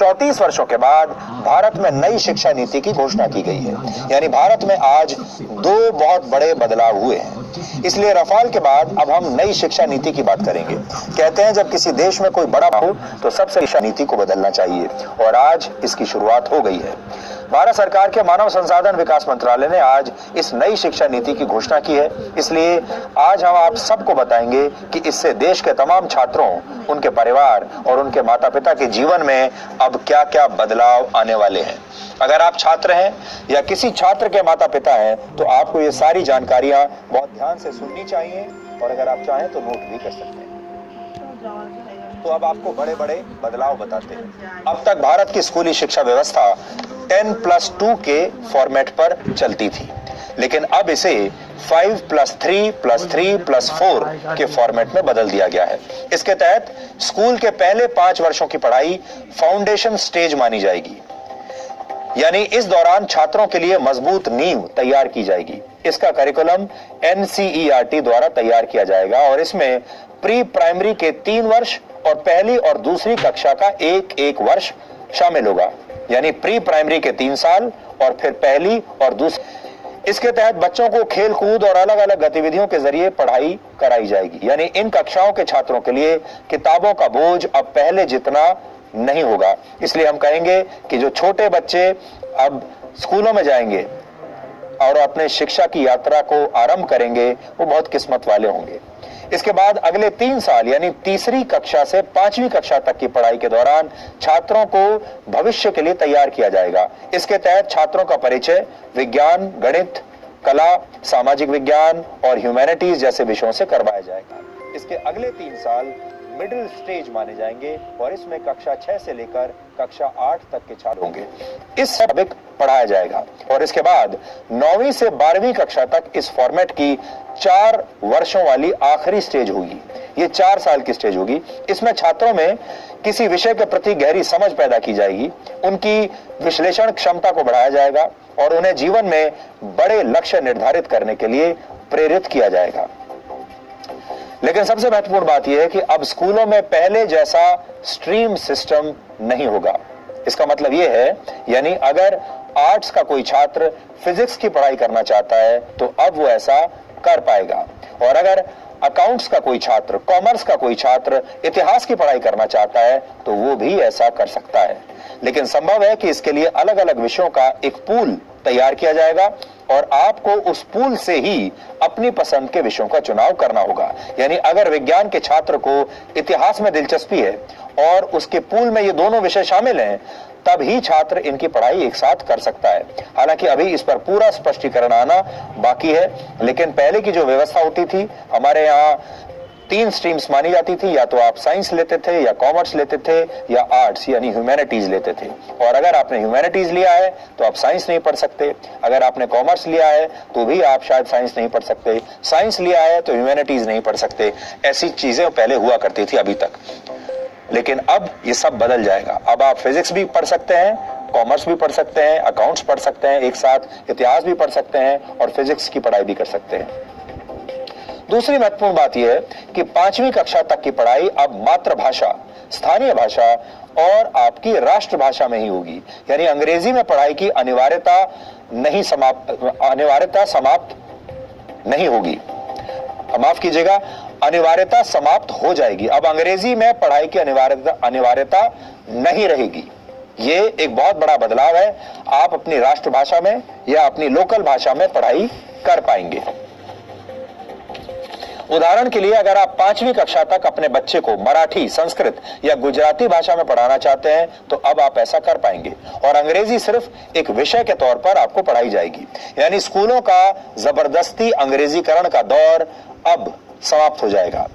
34 वर्षों के बाद भारत में नई शिक्षा नीति की घोषणा की गई है। यानी भारत में आज 2 बहुत बड़े बदलाव हुए हैं। इसलिए रफाल के बाद अब हम नई शिक्षा नीति की बात करेंगे। कहते हैं जब किसी देश में कोई बड़ा हो तो सबसे शिक्षा नीति को बदलना चाहिए, और आज इसकी शुरुआत हो गई है। भारत सरकार के मानव संसाधन विकास मंत्रालय ने आज इस नई शिक्षा नीति की घोषणा की है। इसलिए आज हम आप सबको बताएंगे कि इससे देश के तमाम छात्रों, उनके परिवार और उनके माता पिता के जीवन में अब क्या क्या बदलाव आने वाले हैं। अगर आप छात्र हैं या किसी छात्र के माता पिता हैं तो आपको ये सारी जानकारियां बहुत ध्यान से सुननी चाहिए, और अगर आप चाहें तो नोट भी कर सकते हैं। तो अब आपको बड़े बड़े बदलाव बताते हैं। अब तक भारत की स्कूली शिक्षा व्यवस्था 10+2 के फॉर्मेट पर चलती थी, लेकिन अब इसे 5+3+3+4 के फॉर्मेट में बदल दिया गया है। इसके तहत स्कूल के पहले 5 वर्षों की पढ़ाई फाउंडेशन स्टेज मानी जाएगी, यानी इस दौरान छात्रों के लिए मजबूत नींव तैयार की जाएगी। इसका करिकुलम NCERT द्वारा तैयार किया जाएगा, और इसमें प्री प्राइमरी के 3 वर्ष और पहली और दूसरी कक्षा का 1 वर्ष शामिल होगा, यानी प्री प्राइमरी के 3 साल और फिर पहली और दूसरी। इसके तहत बच्चों को खेल कूद और अलग अलग गतिविधियों के जरिए पढ़ाई कराई जाएगी, यानी इन कक्षाओं के छात्रों के लिए किताबों का बोझ अब पहले जितना नहीं होगा। इसलिए हम कहेंगे कि जो छोटे बच्चे अब स्कूलों में जाएंगे और अपने शिक्षा की यात्रा को आरंभ करेंगे, वो बहुत किस्मत वाले होंगे। इसके बाद अगले 3 साल यानी तीसरी कक्षा से 5वीं कक्षा तक की पढ़ाई के दौरान छात्रों को भविष्य के लिए तैयार किया जाएगा। इसके तहत छात्रों का परिचय विज्ञान, गणित, कला, सामाजिक विज्ञान और ह्यूमैनिटीज जैसे विषयों से करवाया जाएगा। इसके अगले 3 साल मिडिल स्टेज माने जाएंगे, और इसमें कक्षा 6 से लेकर कक्षा 8 तक के छात्र होंगे। इस सबक पढ़ाया जाएगा, और इसके बाद 9वीं से 12वीं कक्षा तक इस फॉर्मेट की 4 वर्षों वाली आखिरी स्टेज होगी। ये 4 साल की स्टेज होगी। इसमें छात्रों में किसी विषय के प्रति गहरी समझ पैदा की जाएगी, उनकी विश्लेषण क्षमता को बढ़ाया जाएगा, और उन्हें जीवन में बड़े लक्ष्य निर्धारित करने के लिए प्रेरित किया जाएगा। लेकिन सबसे महत्वपूर्ण बात यह है कि अब स्कूलों में पहले जैसा स्ट्रीम सिस्टम नहीं होगा। इसका मतलब यह है, यानी अगर आर्ट्स का कोई छात्र फिजिक्स की पढ़ाई करना चाहता है तो अब वो ऐसा कर पाएगा, और अगर अकाउंट्स का कोई छात्र, कॉमर्स का कोई छात्र इतिहास की पढ़ाई करना चाहता है तो वो भी ऐसा कर सकता है। लेकिन संभव है कि इसके लिए अलग अलग विषयों का एक पूल तैयार किया जाएगा, और आपको उस पूल से ही अपनी पसंद के विषयों का चुनाव करना होगा। यानी अगर विज्ञान के छात्र को इतिहास में दिलचस्पी है और उसके पूल में ये दोनों विषय शामिल हैं, तब ही छात्र इनकी पढ़ाई एक साथ कर सकता है। हालांकि अभी इस पर पूरा स्पष्टीकरण आना बाकी है, लेकिन पहले की जो व्यवस्था होती थी, हमारे यहाँ 3 स्ट्रीम्स मानी जाती थी, या तो आप साइंस लेते थे, या कॉमर्स लेते थे, या आर्ट्स यानी ह्यूमैनिटीज लेते थे। और अगर आपने ह्यूमैनिटीज लिया है तो आप साइंस नहीं पढ़ सकते, अगर आपने कॉमर्स लिया है तो भी आप शायद साइंस नहीं पढ़ सकते, साइंस लिया है तो ह्यूमैनिटीज नहीं पढ़ सकते। ऐसी चीजें पहले हुआ करती थी अभी तक, लेकिन अब ये सब बदल जाएगा। अब आप फिजिक्स भी पढ़ सकते हैं, कॉमर्स भी पढ़ सकते हैं, अकाउंट्स पढ़ सकते हैं, एक साथ इतिहास भी पढ़ सकते हैं और फिजिक्स की पढ़ाई भी कर सकते हैं। दूसरी महत्वपूर्ण बात यह है कि 5वीं कक्षा तक की पढ़ाई अब मातृभाषा, स्थानीय भाषा और आपकी राष्ट्रभाषा में ही होगी। यानी अंग्रेजी में पढ़ाई की अनिवार्यता समाप्त नहीं होगी। माफ कीजिएगा, अनिवार्यता समाप्त हो जाएगी। अब अंग्रेजी में पढ़ाई की अनिवार्यता नहीं रहेगी। ये एक बहुत बड़ा बदलाव है। आप अपनी राष्ट्रभाषा में या अपनी लोकल भाषा में पढ़ाई कर पाएंगे। उदाहरण के लिए अगर आप 5वीं कक्षा तक अपने बच्चे को मराठी, संस्कृत या गुजराती भाषा में पढ़ाना चाहते हैं तो अब आप ऐसा कर पाएंगे, और अंग्रेजी सिर्फ एक विषय के तौर पर आपको पढ़ाई जाएगी। यानी स्कूलों का जबरदस्ती अंग्रेजीकरण का दौर अब समाप्त हो जाएगा।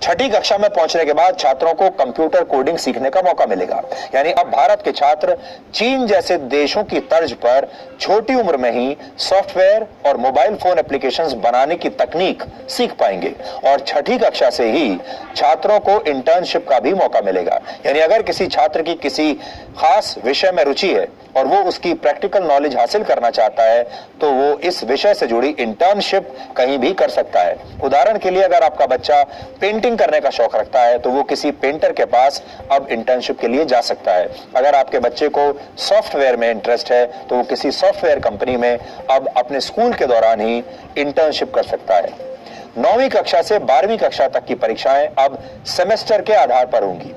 6ठी कक्षा में पहुंचने के बाद छात्रों को कंप्यूटर कोडिंग सीखने का मौका मिलेगा। यानी अब भारत के छात्र चीन जैसे देशों की तर्ज पर छोटी उम्र में ही सॉफ्टवेयर और मोबाइल फोन एप्लीकेशंस बनाने की तकनीक सीख पाएंगे, और 6ठी कक्षा से ही छात्रों को इंटर्नशिप का भी मौका मिलेगा। यानी अगर किसी छात्र की किसी खास विषय में रुचि है और वो उसकी प्रैक्टिकल नॉलेज हासिल करना चाहता है तो वो इस विषय से जुड़ी इंटर्नशिप कहीं भी कर सकता है। उदाहरण के लिए अगर आपका बच्चा पेंटिंग करने का शौक रखता है तो वो किसी पेंटर के पास अब इंटर्नशिप के लिए जा सकता है। अगर आपके बच्चे को सॉफ्टवेयर में इंटरेस्ट है तो वो किसी सॉफ्टवेयर कंपनी में अब अपने स्कूल के दौरान ही इंटर्नशिप कर सकता है। 9वीं कक्षा से 12वीं कक्षा तक की परीक्षाएं अब सेमेस्टर के आधार पर होंगी।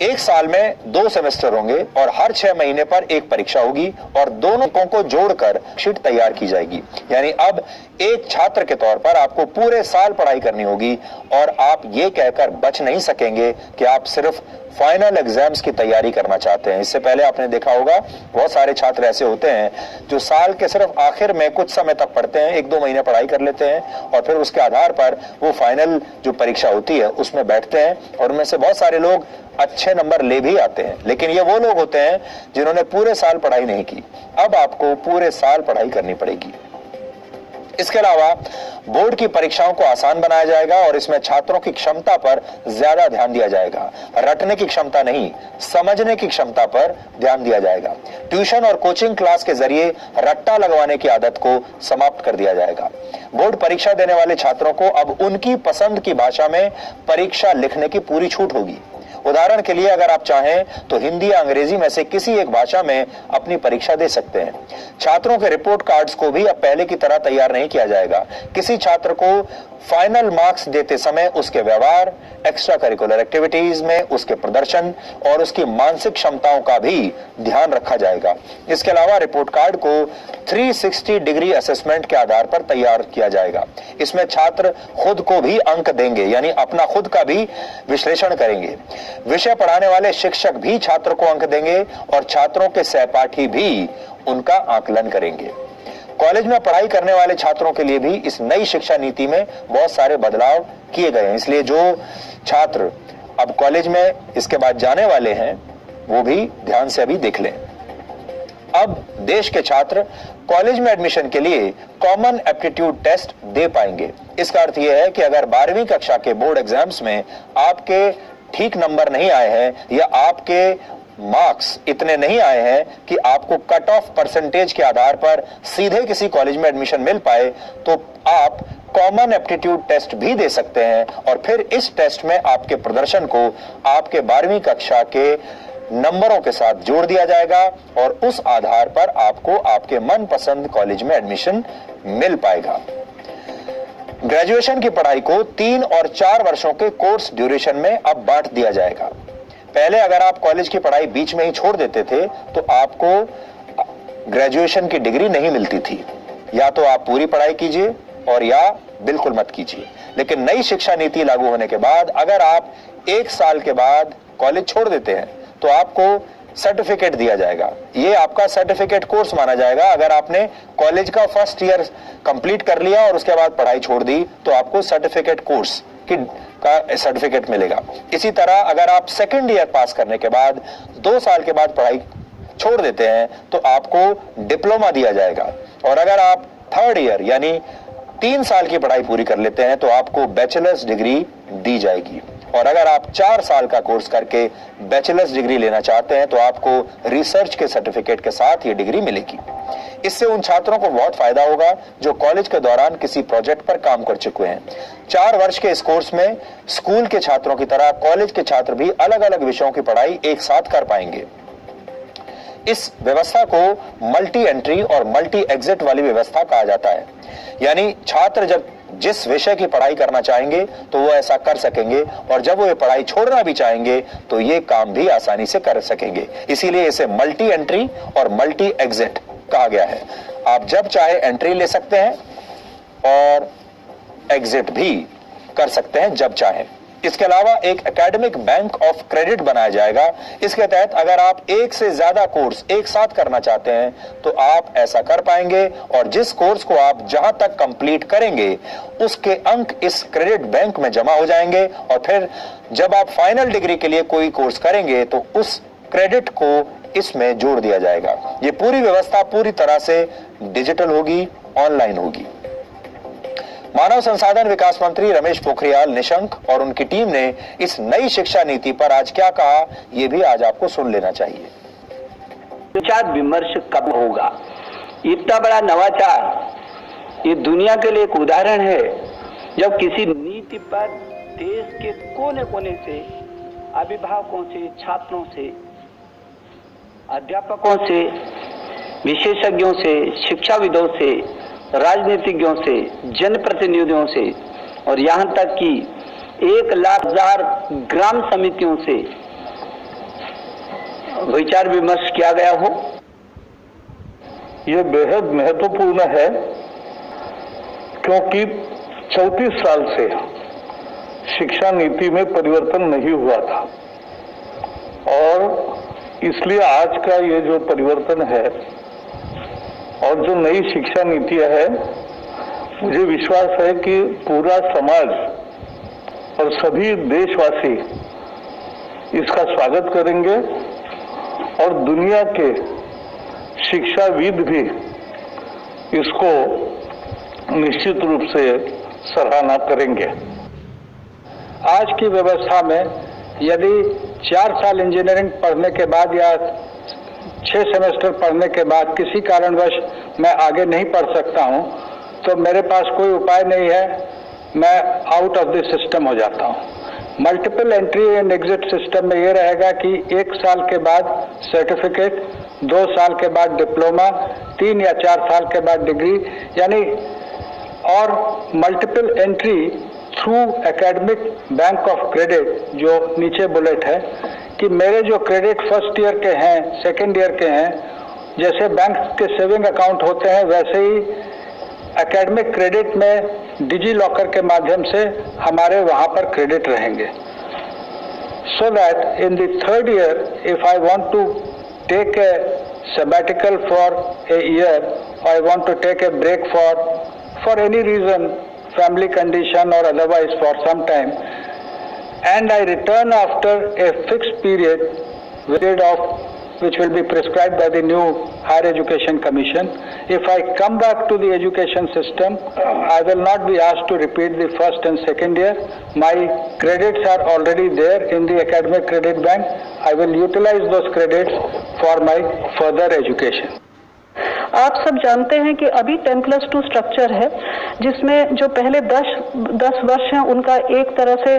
एक साल में 2 सेमेस्टर होंगे और हर 6 महीने पर एक परीक्षा होगी और दोनों को जोड़कर शीट तैयार की जाएगी। यानी अब एक छात्र के तौर पर आपको पूरे साल पढ़ाई करनी होगी और आप ये कहकर बच नहीं सकेंगे कि आप सिर्फ फाइनल एग्जाम्स की तैयारी करना चाहते हैं। इससे पहले आपने देखा होगा बहुत सारे छात्र ऐसे होते हैं जो साल के सिर्फ आखिर में कुछ समय तक पढ़ते हैं, 1-2 महीने पढ़ाई कर लेते हैं और फिर उसके आधार पर वो फाइनल जो परीक्षा होती है उसमें बैठते हैं और उनमें से बहुत सारे लोग अच्छे नंबर ले भी आते हैं। लेकिन ये वो लोग होते हैं जिन्होंने पूरे साल पढ़ाई नहीं की। अब आपको पूरे साल पढ़ाई करनी पड़ेगी। इसके अलावा बोर्ड की परीक्षाओं को आसान बनाया जाएगा और इसमें छात्रों की क्षमता पर ज्यादा ध्यान दिया जाएगा। रटने की क्षमता नहीं, समझने की क्षमता पर ध्यान दिया जाएगा। ट्यूशन और कोचिंग क्लास के जरिए रट्टा लगवाने की आदत को समाप्त कर दिया जाएगा। बोर्ड परीक्षा देने वाले छात्रों को अब उनकी पसंद की भाषा में परीक्षा लिखने की पूरी छूट होगी। उदाहरण के लिए अगर आप चाहें तो हिंदी या अंग्रेजी में से किसी एक भाषा में अपनी परीक्षा दे सकते हैं। छात्रों के रिपोर्ट कार्ड्स को भी अब पहले की तरह तैयार नहीं किया जाएगा। किसी छात्र को फाइनल मार्क्स देते समय उसके व्यवहार, एक्स्ट्रा करिकुलर एक्टिविटीज में उसके प्रदर्शन और उसकी मानसिक क्षमताओं का भी ध्यान रखा जाएगा। इसके अलावा रिपोर्ट कार्ड को 360 डिग्री असेसमेंट के आधार पर तैयार किया जाएगा। इसमें छात्र खुद को भी अंक देंगे, यानी अपना खुद का भी विश्लेषण करेंगे। विषय पढ़ाने वाले शिक्षक भी छात्र को अंक देंगे और छात्रों के सहपाठी भी उनका आकलन करेंगे। कॉलेज में पढ़ाई करने वाले छात्रों के लिए भी इस नई शिक्षा नीति में बहुत सारे बदलाव किए गए हैं। इसलिए जो छात्र अब कॉलेज में इसके बाद जाने वाले हैं वो भी ध्यान से अभी देख लें। अब देश के छात्र कॉलेज में एडमिशन के लिए कॉमन एप्टीट्यूड टेस्ट दे पाएंगे। इसका अर्थ यह है कि अगर 12वीं कक्षा के बोर्ड एग्जाम्स में आपके ठीक नंबर नहीं आए हैं या आपके मार्क्स इतने नहीं आए हैं कि आपको कट ऑफ परसेंटेज के आधार पर सीधे किसी कॉलेज में एडमिशन मिल पाए, तो आप कॉमन एप्टीट्यूड टेस्ट भी दे सकते हैं और फिर इस टेस्ट में आपके प्रदर्शन को आपके 12वीं कक्षा के नंबरों के साथ जोड़ दिया जाएगा और उस आधार पर आपको आपके मनपसंद कॉलेज में एडमिशन मिल पाएगा। ग्रेजुएशन की पढ़ाई को 3 और 4 वर्षों के कोर्स ड्यूरेशन में अब बांट दिया जाएगा। पहले अगर आप कॉलेज की पढ़ाई बीच में ही छोड़ देते थे तो आपको ग्रेजुएशन की डिग्री नहीं मिलती थी। या तो आप पूरी पढ़ाई कीजिए और या बिल्कुल मत कीजिए। लेकिन नई शिक्षा नीति लागू होने के बाद अगर आप 1 साल के बाद कॉलेज छोड़ देते हैं तो आपको सर्टिफिकेट दिया जाएगा। ये आपका सर्टिफिकेट कोर्स माना जाएगा। अगर आपने कॉलेज का फर्स्ट ईयर कंप्लीट कर लिया और उसके बाद पढ़ाई छोड़ दी तो आपको सर्टिफिकेट कोर्स का सर्टिफिकेट मिलेगा। इसी तरह अगर आप सेकेंड ईयर पास करने के बाद 2 साल के बाद पढ़ाई छोड़ देते हैं तो आपको डिप्लोमा दिया जाएगा और अगर आप थर्ड ईयर यानी 3 साल की पढ़ाई पूरी कर लेते हैं तो आपको बैचलर्स डिग्री दी जाएगी। और अगर आप 4 साल का कोर्स करके बैचलर्स डिग्री लेना चाहते हैं तो आपको रिसर्च के सर्टिफिकेट के साथ ये डिग्री मिलेगी। इससे उन छात्रों को बहुत फायदा होगा जो कॉलेज के दौरान किसी प्रोजेक्ट पर काम कर चुके हैं। 4 वर्ष के इस कोर्स में स्कूल के छात्रों की तरह कॉलेज के छात्र भी अलग अलग विषयों की पढ़ाई एक साथ कर पाएंगे। इस व्यवस्था को मल्टी एंट्री और मल्टी एग्जिट वाली व्यवस्था कहा जाता है। यानी छात्र जब जिस विषय की पढ़ाई करना चाहेंगे तो वो ऐसा कर सकेंगे और जब वो ये पढ़ाई छोड़ना भी चाहेंगे तो ये काम भी आसानी से कर सकेंगे। इसीलिए इसे मल्टी एंट्री और मल्टी एग्जिट कहा गया है। आप जब चाहे एंट्री ले सकते हैं और एग्जिट भी कर सकते हैं जब चाहे। इसके अलावा एक एकेडमिक बैंक ऑफ क्रेडिट बनाया जाएगा। इसके तहत अगर आप एक से ज्यादा कोर्स एक साथ करना चाहते हैं तो आप ऐसा कर पाएंगे और जिस कोर्स को आप जहां तक कंप्लीट करेंगे उसके अंक इस क्रेडिट बैंक में जमा हो जाएंगे और फिर जब आप फाइनल डिग्री के लिए कोई कोर्स करेंगे तो उस क्रेडिट को इसमें जोड़ दिया जाएगा। ये पूरी व्यवस्था पूरी तरह से डिजिटल होगी, ऑनलाइन होगी। मानव संसाधन विकास मंत्री रमेश पोखरियाल निशंक और उनकी टीम ने इस नई शिक्षा नीति पर आज क्या कहा, ये भी आज आपको सुन लेना चाहिए। विचार विमर्श कब होगा? इतना बड़ा नवाचार ये दुनिया के लिए एक उदाहरण है। जब किसी नीति पर देश के कोने कोने से अभिभावकों से, छात्रों से, अध्यापकों से, विशेषज्ञों से, शिक्षाविदों से, राजनीतिज्ञों से, जनप्रतिनिधियों से और यहाँ तक कि 1,00,000 ग्राम समितियों से विचार विमर्श किया गया हो। ये बेहद महत्वपूर्ण है क्योंकि 34 साल से शिक्षा नीति में परिवर्तन नहीं हुआ था और इसलिए आज का ये जो परिवर्तन है और जो नई शिक्षा नीति है, मुझे विश्वास है कि पूरा समाज और सभी देशवासी इसका स्वागत करेंगे और दुनिया के शिक्षाविद भी इसको निश्चित रूप से सराहना करेंगे। आज की व्यवस्था में यदि 4 साल इंजीनियरिंग पढ़ने के बाद या 6 सेमेस्टर पढ़ने के बाद किसी कारणवश मैं आगे नहीं पढ़ सकता हूं, तो मेरे पास कोई उपाय नहीं है, मैं आउट ऑफ द सिस्टम हो जाता हूं। Multiple entry and exit system में ये रहेगा कि 1 साल के बाद सर्टिफिकेट, 2 साल के बाद डिप्लोमा, 3 या 4 साल के बाद डिग्री, यानी और multiple entry through academic bank of credit, जो नीचे बुलेट है कि मेरे जो क्रेडिट फर्स्ट ईयर के हैं, सेकेंड ईयर के हैं, जैसे बैंक के सेविंग अकाउंट होते हैं वैसे ही एकेडमिक क्रेडिट में डिजी लॉकर के माध्यम से हमारे वहां पर क्रेडिट रहेंगे, so that in the third year if I want to take a sabbatical for a year, or I want to take a break for any reason, family condition or otherwise for some time, and I return after a fixed period of which will be prescribed by the new Higher Education Commission. If I come back to the education system, I will not be asked to repeat the first and second year. My credits are already there in the academic credit bank. I will utilize those credits for my further education. आप सब जानते हैं कि अभी 10+2 structure है, जिसमें जो पहले 10 वर्ष हैं उनका एक तरह से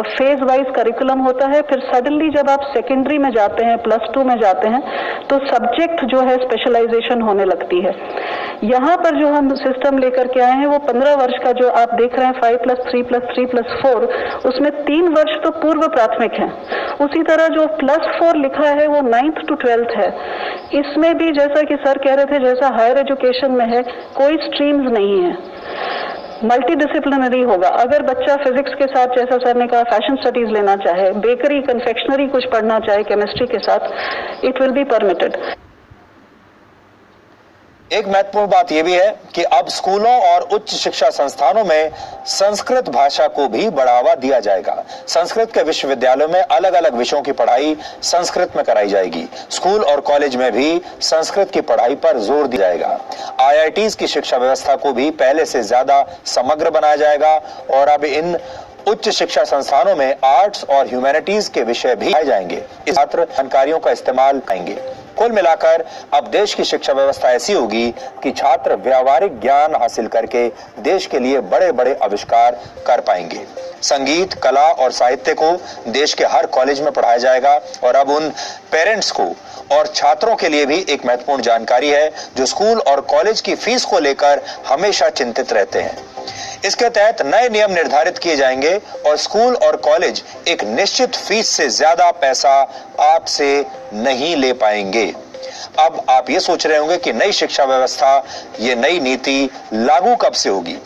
फेज वाइज करिकुलम होता है। फिर सडनली जब आप सेकेंडरी में जाते हैं, +2 में जाते हैं, तो सब्जेक्ट जो है स्पेशलाइजेशन होने लगती है। यहाँ पर जो हम सिस्टम लेकर के आए हैं वो 15 वर्ष का जो आप देख रहे हैं 5+3+3+4, उसमें 3 वर्ष तो पूर्व प्राथमिक है। उसी तरह जो +4 लिखा है वो 9th to 12th है। इसमें भी जैसा कि सर कह रहे थे, जैसा हायर एजुकेशन में है, कोई स्ट्रीम्स नहीं है, मल्टी डिसिप्लिनरी होगा। अगर बच्चा फिजिक्स के साथ, जैसा सर ने कहा, फैशन स्टडीज लेना चाहे, बेकरी कन्फेक्शनरी कुछ पढ़ना चाहे केमिस्ट्री के साथ, इट विल बी परमिटेड। एक महत्वपूर्ण बात यह भी है कि अब स्कूलों और उच्च शिक्षा संस्थानों में संस्कृत भाषा को भी बढ़ावा दिया जाएगा। संस्कृत के विश्वविद्यालयों में अलग अलग विषयों की पढ़ाई संस्कृत में कराई जाएगी। स्कूल और कॉलेज में भी संस्कृत की पढ़ाई पर जोर दिया जाएगा। IITs की शिक्षा व्यवस्था को भी पहले से ज्यादा समग्र बनाया जाएगा और अब इन उच्च शिक्षा संस्थानों में आर्ट्स और ह्यूमैनिटीज के विषय भी आए जाएंगे। इस छात्र जानकारियों का इस्तेमाल करेंगे। कुल मिलाकर अब देश की शिक्षा व्यवस्था ऐसी होगी कि छात्र व्यावहारिक ज्ञान हासिल करके देश के लिए बड़े बड़े आविष्कार कर पाएंगे। संगीत, कला और साहित्य को देश के हर कॉलेज में पढ़ाया जाएगा और अब उन पेरेंट्स को और छात्रों के लिए भी एक महत्वपूर्ण जानकारी है जो स्कूल और कॉलेज की फीस को लेकर हमेशा चिंतित रहते हैं। इसके तहत नए नियम निर्धारित किए जाएंगे और स्कूल और कॉलेज एक निश्चित फीस से ज्यादा पैसा आपसे नहीं ले पाएंगे। अब आप ये सोच रहे होंगे कि नई शिक्षा व्यवस्था, ये नई नीति लागू कब से होगी?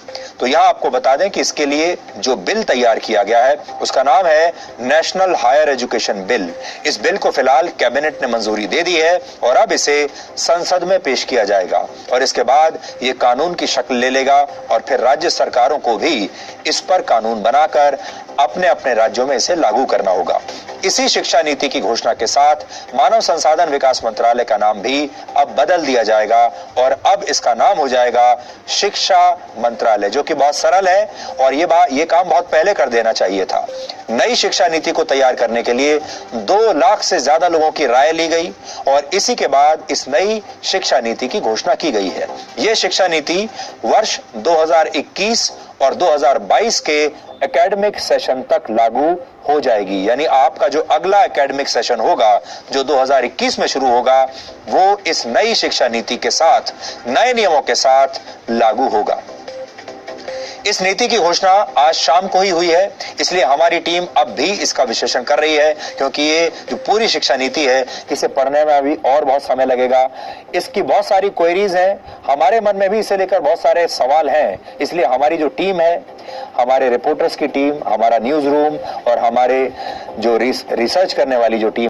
तो यहां आपको बता दें कि इसके लिए जो बिल तैयार किया गया है उसका नाम है नेशनल हायर एजुकेशन बिल। इस बिल को फिलहाल कैबिनेट ने मंजूरी दे दी है और अब इसे संसद में पेश किया जाएगा और इसके बाद ये कानून की शक्ल ले लेगा और फिर राज्य सरकारों को भी इस पर कानून बनाकर अपने अपने राज्यों में इसे लागू करना होगा। इसी शिक्षा नीति की घोषणा के साथ मानव संसाधन विकास मंत्रालय का नाम भी अब बदल दिया जाएगा और अब इसका नाम हो जाएगा शिक्षा मंत्रालय, जो कि बहुत सरल है और ये काम बहुत पहले कर देना चाहिए था। नई शिक्षा नीति को तैयार करने के लिए 2 लाख से ज्यादा लोगों की राय ली गई और इसी के बाद इस नई शिक्षा नीति की घोषणा की गई है। यह शिक्षा नीति वर्ष 2021 और 2022 के एकेडमिक सेशन तक लागू हो जाएगी। यानी आपका जो अगला एकेडमिक सेशन होगा, जो 2021 में शुरू होगा, वो इस नई शिक्षा नीति के साथ, नए नियमों के साथ लागू होगा। इस नीति की घोषणा आज शाम को ही हुई है, इसलिए हमारी टीम अब भी इसका विश्लेषण कर रही है, क्योंकि ये जो पूरी शिक्षा नीति है, इसे पढ़ने में अभी और बहुत समय लगेगा। इसकी बहुत सारी क्वेरीज हैं, हमारे मन में भी इसे लेकर बहुत सारे सवाल हैं। इसलिए हमारी जो टीम है, हमारे रिपोर्टर्स की टीम, हमारा न्यूज रूम और हमारे जो रिसर्च करने वाली जो टीम